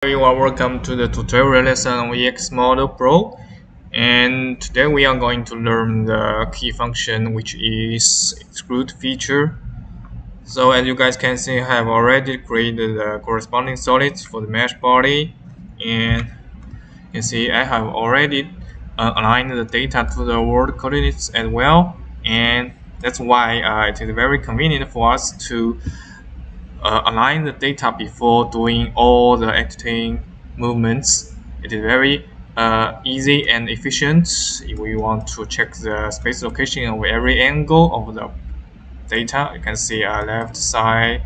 Everyone, welcome to the tutorial lesson on EXModel Pro, and today we are going to learn the key function, which is Extrude Feature. So as you guys can see, I have already created the corresponding solids for the mesh body, and you can see I have already aligned the data to the world coordinates as well, and that's why it is very convenient for us to align the data before doing all the editing movements. It is very easy and efficient if we want to check the space location of every angle of the data. You can see left side,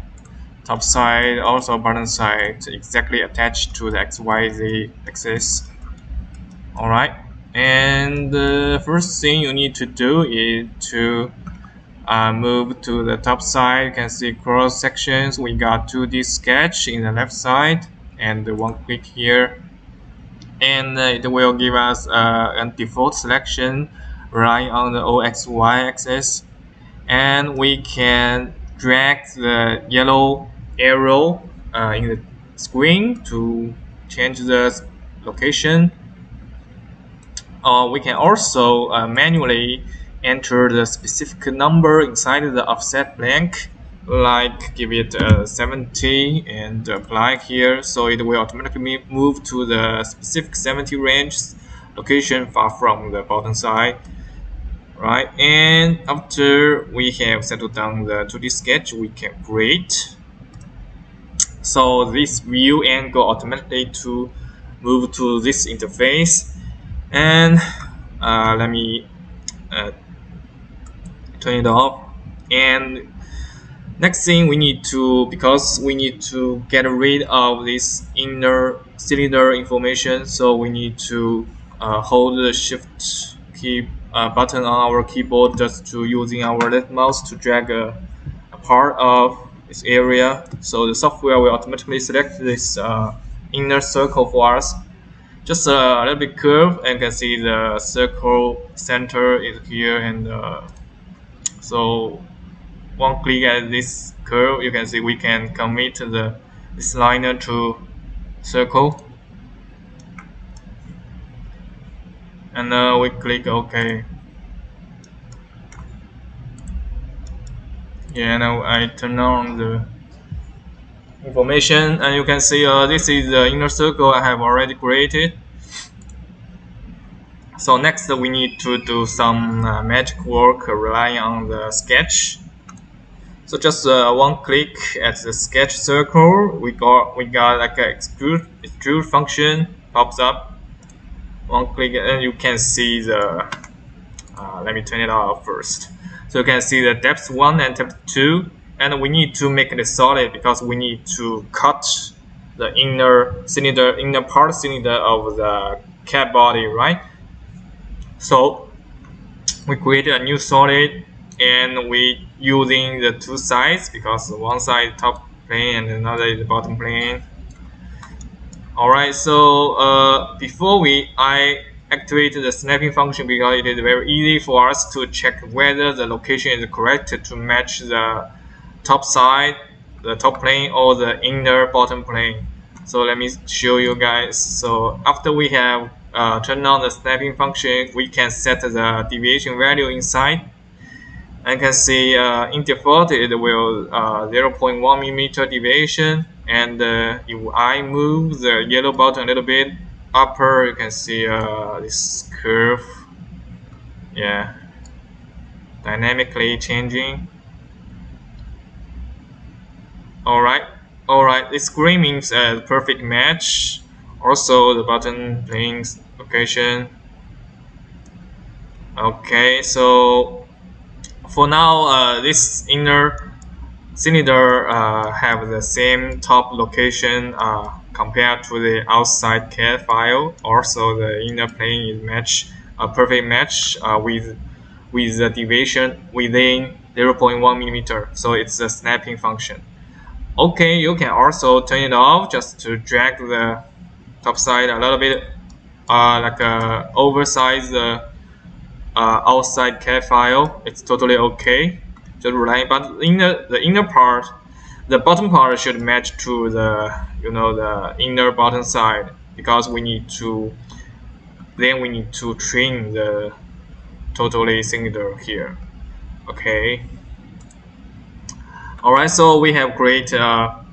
top side, also bottom side exactly attached to the XYZ axis. Alright, and the first thing you need to do is to move to the top side. You can see cross sections. We got 2D sketch in the left side, and one click here, and it will give us a default selection right on the OXY axis, and we can drag the yellow arrow in the screen to change the location. We can also manually enter the specific number inside the offset blank, like give it 70 and apply here, so it will automatically move to the specific 70 range location far from the bottom side. Right, and after we have settled down the 2D sketch, we can create. So this view angle automatically to move to this interface. And let me turn it off. And next thing we need to, because we need to get rid of this inner cylinder information, so we need to hold the shift key button on our keyboard, just to using our left mouse to drag a part of this area. So the software will automatically select this inner circle for us. Just a little bit curve, and you can see the circle center is here, and so one click at this curve, you can see we can commit this liner to circle, and we click OK. Yeah, now I turn on the information, and you can see this is the inner circle I have already created. So next we need to do some magic work relying on the sketch. So just one click at the sketch circle, we got like an extrude function pops up. One click and you can see the let me turn it off first. So you can see the depth 1 and depth 2, and we need to make it solid because we need to cut the inner part cylinder of the cat body, right? So we created a new solid, and we using the two sides because one side top plane and another is the bottom plane. Alright, so before I activate the snapping function, because it is very easy for us to check whether the location is correct to match the top side, the top plane, or the inner bottom plane. So let me show you guys. So after we have turned on the snapping function, we can set the deviation value inside. I can see in default it will 0.1 mm deviation, and if I move the yellow button a little bit upper, you can see this curve, yeah, dynamically changing. Alright, this green means a perfect match. Also the button plane's location. Okay, so for now this inner cylinder have the same top location compared to the outside CAD file. Also the inner plane is a perfect match with the deviation within 0.1 mm. So it's a snapping function. Okay, you can also turn it off just to drag the top side a little bit, like a oversized outside CAD file. It's totally okay. Just relying, but in the inner part, the bottom part should match to the the inner bottom side, because we need to trim the totally cylinder here. Okay. Alright, so we have created a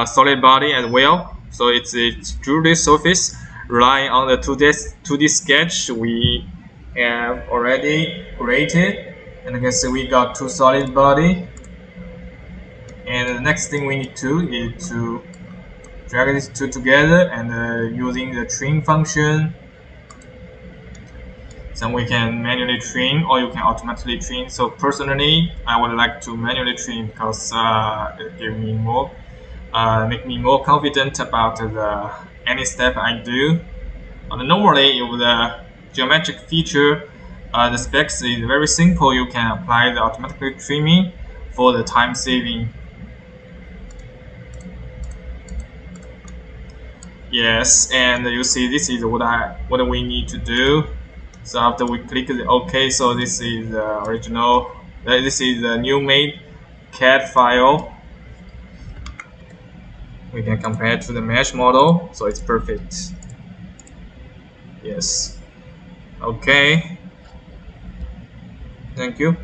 solid body as well. So it's a extruded surface relying on the 2D sketch we have already created. And you can see we got two solid body. And the next thing we need to is to drag these two together, and using the trim function. So we can manually trim, or you can automatically trim. So personally, I would like to manually trim because it gives me more, make me more confident about any step I do. And normally, with the geometric feature, the specs is very simple. You can apply the automatic trimming for the time saving. Yes, and you see this is what we need to do. So after we click the OK, so this is the original. This is the new made CAD file. We can compare it to the mesh model, so it's perfect. Yes. Okay. Thank you.